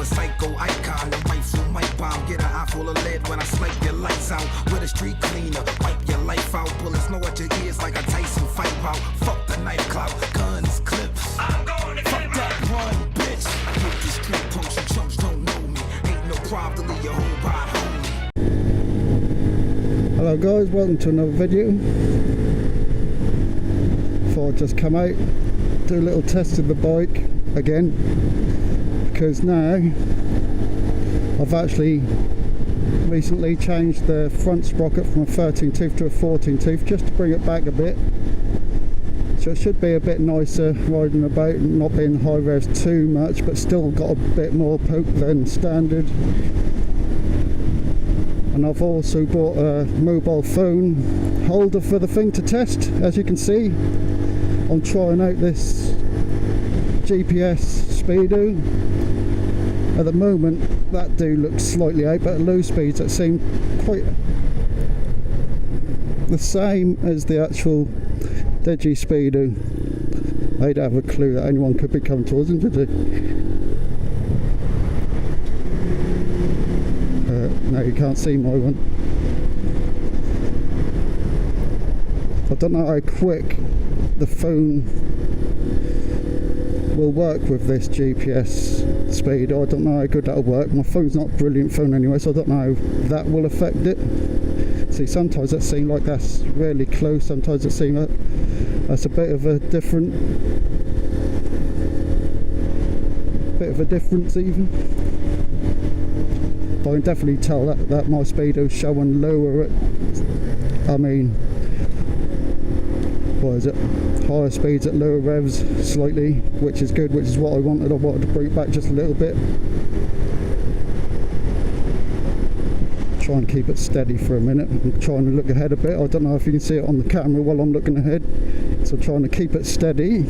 a psycho icon. The rifle might bomb, get an eye full of lead when I snipe your lights out. With a street cleaner, wipe your life out. Bullets know what your ears like a Tyson fight out. Fuck the knife clout, guns, clips. I'm going to fuck that one, bitch. I hit these street punks and chumps don't know me. Ain't no problem to leave your whole body homie. Hello guys, welcome to another video. Thought I'd just come out, do a little test of the bike again, because now I've actually recently changed the front sprocket from a 13 tooth to a 14 tooth just to bring it back a bit, so it should be a bit nicer riding about and not being high revs too much, but still got a bit more poke than standard. And I've also bought a mobile phone holder for the thing to test. As you can see, I'm trying out this GPS Speedo. At the moment that do looks slightly out, but at low speeds it seemed quite the same as the actual Digi Speedo. I don't have a clue that anyone could be coming towards them, did they? No, you can't see my one. I don't know how quick the phone will work with this GPS speed. I don't know how good that'll work. My phone's not a brilliant phone anyway, so I don't know how that will affect it. See, sometimes it seems like that's really close, sometimes it seems like that's a bit of a difference even. But I can definitely tell that my Speedo's showing lower at, I mean, what is it, higher speeds at lower revs slightly, which is good, which is what I wanted. I wanted to bring it back just a little bit. Try and keep it steady for a minute. I'm trying to look ahead a bit. I don't know if you can see it on the camera while I'm looking ahead. So trying to keep it steady.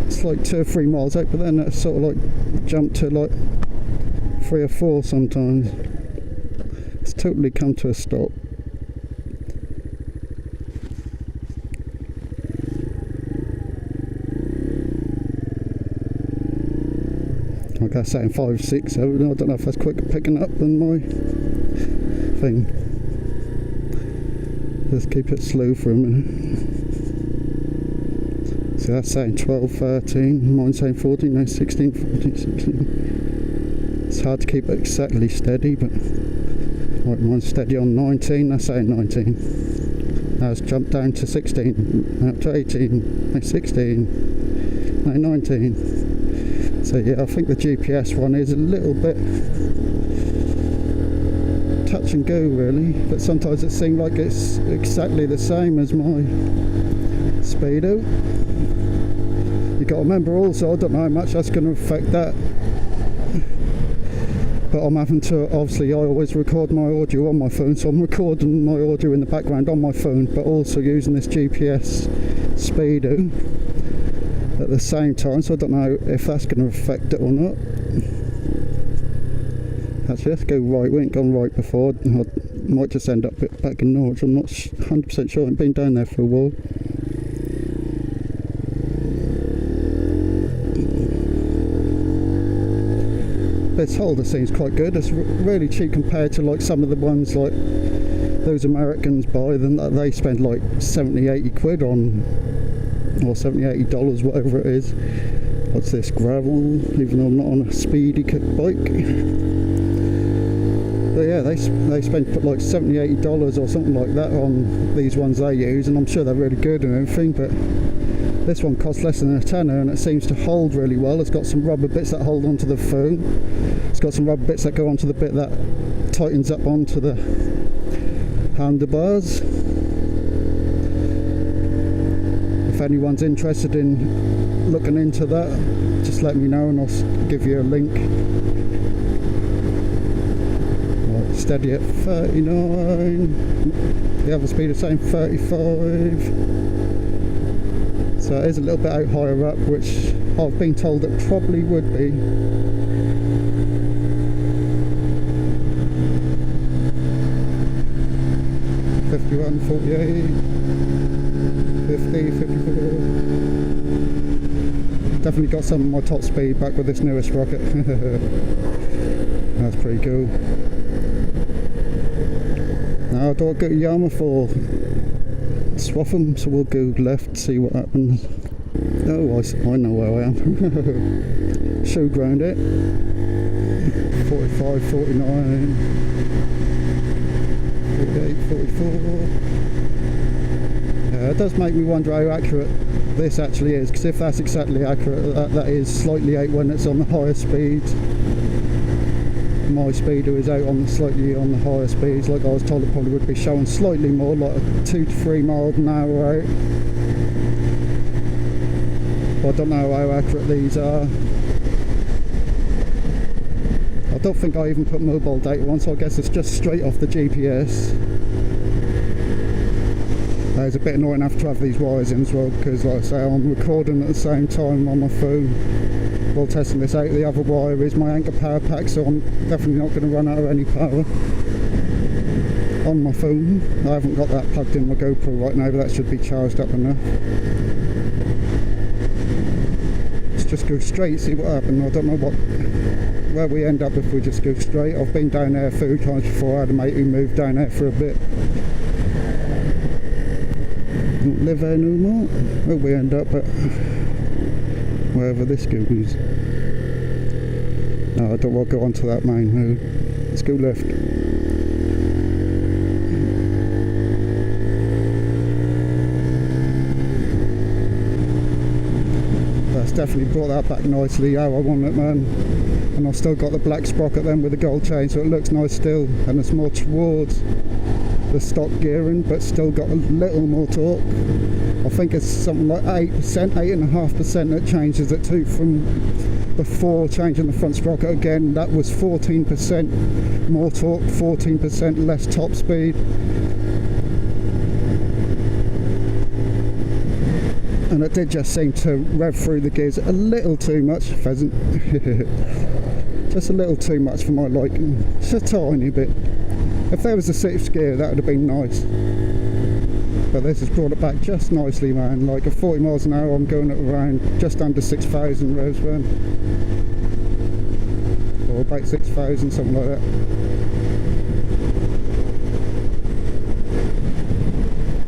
It's like 2 or 3 miles out, but then it sort of like jumped to like 3 or 4 sometimes. It's totally come to a stop. Like I say, in 5, 6, 7, I don't know if that's quicker picking up than my thing. Let's keep it slow for a minute. So that's saying 12, 13, mine's saying 14, no, 16, 14, 16. It's hard to keep it exactly steady, but right, mine's steady on 19, that's saying 19. Now it's jumped down to 16, now to 18, now 16, now 19. So yeah, I think the GPS one is a little bit touch and go really, but sometimes it seems like it's exactly the same as my Speedo. You got to remember also, I don't know how much that's going to affect that, but I'm having to, obviously I always record my audio on my phone, so I'm recording my audio in the background on my phone, but also using this GPS Speedo at the same time, so I don't know if that's going to affect it or not. Actually, let's go right. We ain't gone right before. I might just end up back in Norwich. I'm not 100% sure. I haven't been down there for a while. This holder seems quite good. It's really cheap compared to like some of the ones like those Americans buy. Then they spend like 70, 80 quid on, or $70, $80, whatever it is. What's this, gravel, even though I'm not on a speedy bike. But yeah, they spend like $70, $80 or something like that on these ones they use, and I'm sure they're really good and everything, but this one costs less than a tenner and it seems to hold really well. It's got some rubber bits that hold onto the phone. It's got some rubber bits that go onto the bit that tightens up onto the handlebars. If anyone's interested in looking into that, just let me know and I'll give you a link. Right, steady at 39. The other speed is saying 35. So it is a little bit out higher up, which I've been told it probably would be. $51, $48, $50, $54. Definitely got some of my top speed back with this newer Sprocket. That's pretty cool. Now I don't go Yama for swath them, so we'll go left, see what happens. Oh, I know where I am. Shoe ground it. 45, 49, 48, 44. It does make me wonder how accurate this actually is, because if that's exactly accurate, that is slightly out when it's on the higher speeds. My Speedo is out on slightly on the higher speeds. Like I was told, it probably would be showing slightly more, like 2 to 3 miles an hour out. But I don't know how accurate these are. I don't think I even put mobile data on, so I guess it's just straight off the GPS. It's a bit annoying having to have these wires in as well, because like I say, I'm recording at the same time on my phone while testing this out. The other wire is my anchor power pack, so I'm definitely not going to run out of any power on my phone. I haven't got that plugged in my GoPro right now, but that should be charged up enough. Let's just go straight, see what happens. I don't know where we end up if we just go straight. I've been down there a few times before. I had a mate who moved down there for a bit. Don't live there no more. Well, we end up at wherever this goes. No, I don't want to go onto that main road. Let's go left. That's definitely brought that back nicely how I want it, man. And I've still got the black Sprocket then with the gold chain, so it looks nice still, and it's more towards the stock gearing, but still got a little more torque. I think it's something like 8%, 8.5% that changes it to from before changing the front sprocket. Again, that was 14% more torque, 14% less top speed. And it did just seem to rev through the gears a little too much, pheasant. Just a little too much for my liking, just a tiny bit. If there was a 6th gear, that would have been nice. But this has brought it back just nicely, man. Like at 40 miles an hour, I'm going at around just under 6,000 revs, man. Or about 6,000, something like that.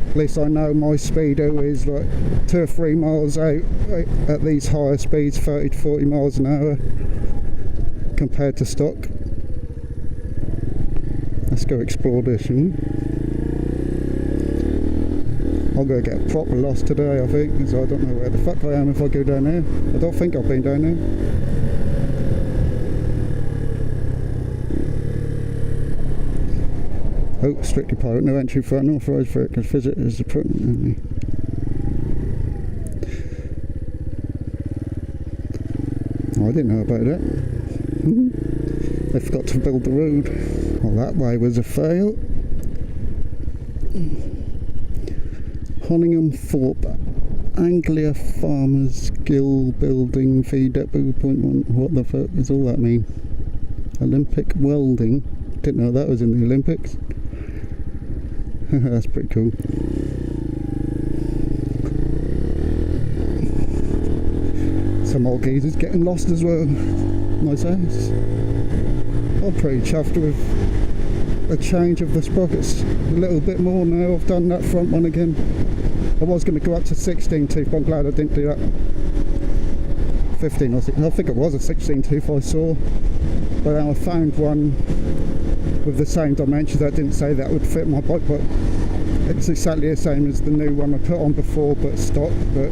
At least I know my Speedo is like 2 or 3 miles out at these higher speeds, 30 to 40 miles an hour, compared to stock. Let's go explore this, shall we? I'll go get proper lost today, I think, because I don't know where the fuck I am if I go down there. I don't think I've been down there. Oh, strictly private, no entry for unauthorised vehicles, visitors approaching only. Oh, I didn't know about that. They forgot to build the road. Well, that way was a fail. Honningham Thorpe, Anglia Farmers Gill Building, V Depot, .1. What the fuck does all that mean? Olympic welding. Didn't know that was in the Olympics. That's pretty cool. Some old geezers getting lost as well. Nice house. I'm pretty chuffed with a change of the sprockets. A little bit more now. I've done that front one again. I was going to go up to 16 tooth, but I'm glad I didn't do that. 15, I think it was a 16 tooth I saw. But then I found one with the same dimensions that didn't say that would fit my bike, but it's exactly the same as the new one I put on before, but stock, but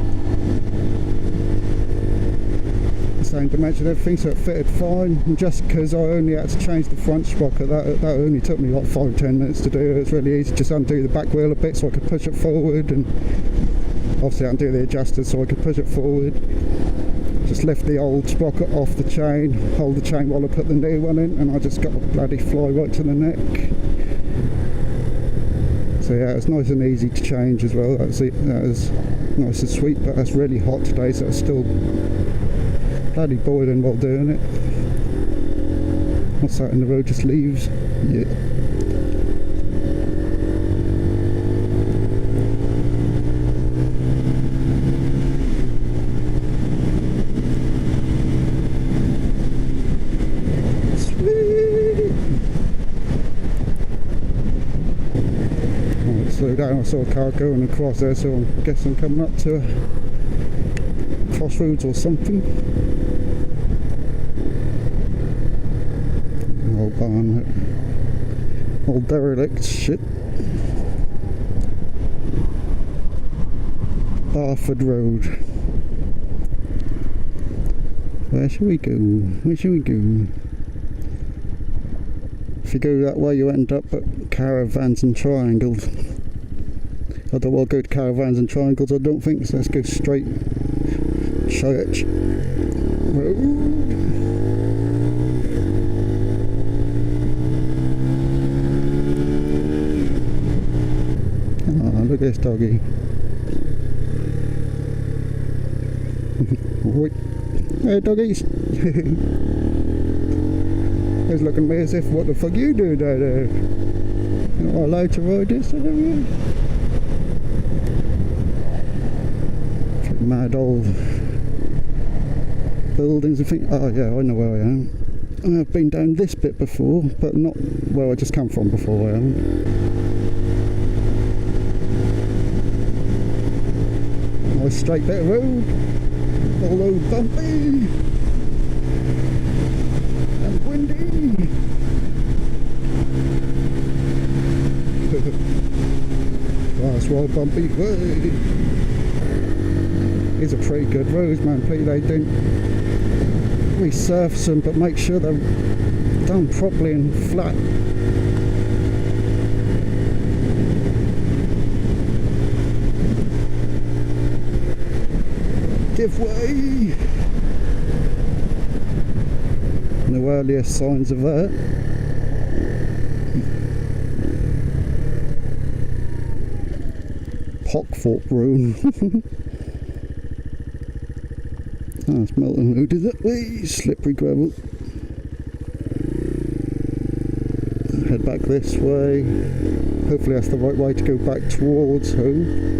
the same dimension, everything, so it fitted fine. And just because I only had to change the front sprocket, that only took me like 5-10 minutes to do. It was really easy, just undo the back wheel a bit so I could push it forward, and obviously undo the adjusters so I could push it forward. Just lift the old sprocket off the chain, hold the chain while I put the new one in, and I just got a bloody fly right to the neck. So yeah, it's nice and easy to change as well. That is nice and sweet, but it's really hot today, so it's still bloody boiling while doing it. What's that in the road? Just leaves? Yeah. down, I saw a car going across there, so I'm guessing coming up to a crossroads or something. Old barn, old derelict shit. Barford Road. Where shall we go? Where shall we go? If you go that way, you end up at Caravans and Triangles. I don't want to go to Caravans and Triangles, I don't think, so let's go straight Church Road. Oh, look at this doggy. Hey doggies. He's looking at me as if, what the fuck you doing down there? You're not allowed to ride this, are you? Mad old buildings, I think. Oh yeah, I know where I am. I've been down this bit before, but not where I just come from before. I am. Nice straight bit of road, although bumpy and windy. That's why bumpy way. These are pretty good roads, man. Please, they don't resurface them, but make sure they're done properly and flat. Give way! No earlier signs of that. Pockthorpe Road. Oh, it's Melton Road, is it? Whee! Slippery gravel. Head back this way. Hopefully that's the right way to go back towards home.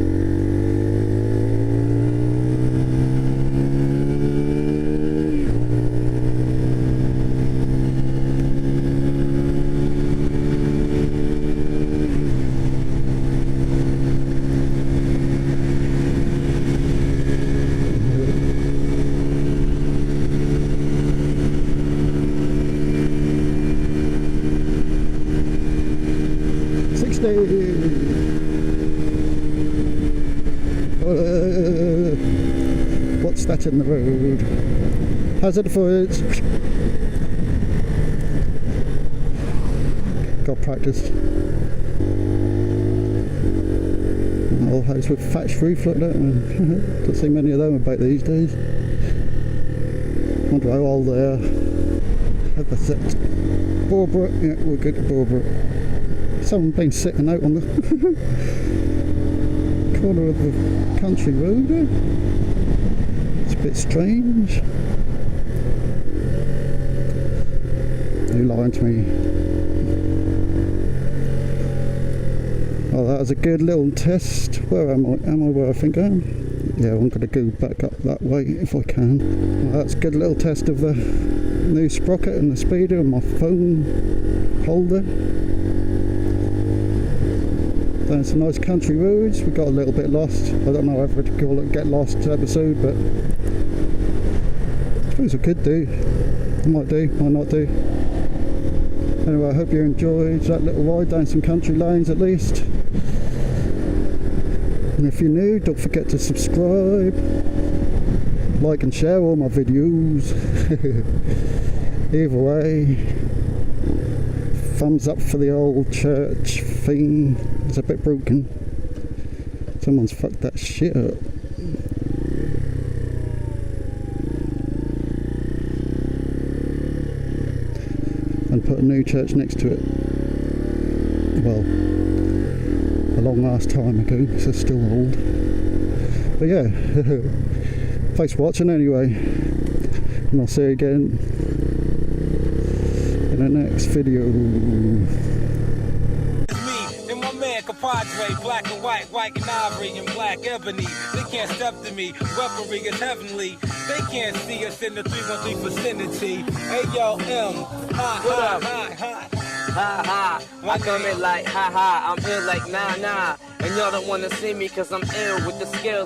What's that in the road? Hazard for it. Got practice. An old house with thatched roof like that. Don't see many of them about these days. Wonder how old they are. Have the set. Barbara, yeah, we're good at Barbara. Someone been sitting out on the corner of the country road there. It's a bit strange. You lying to me. Oh, that was a good little test. Where am I? Am I where I think I am? Yeah, I'm going to go back up that way if I can. Well, that's a good little test of the new Sprocket and the Speedo and my phone holder. Down some nice country roads. We got a little bit lost. I don't know whether to call it Get Lost episode, but I suppose I could do. I might do, might not do. Anyway, I hope you enjoyed that little ride down some country lanes at least. And if you're new, don't forget to subscribe, like and share all my videos. Either way, thumbs up for the old church thing. It's a bit broken. Someone's fucked that shit up. And put a new church next to it. Well, a long ass time ago, so it's still old. But yeah, thanks for watching anyway. And I'll see you again in the next video. Compadre, black and white and ivory, and black ebony. They can't step to me, weaponry is heavenly. They can't see us in the 313 vicinity. Hey yo, M, hi. ha ha. I come in like ha ha, I'm ill like nah nah. And y'all don't wanna see me cause I'm ill with the skills.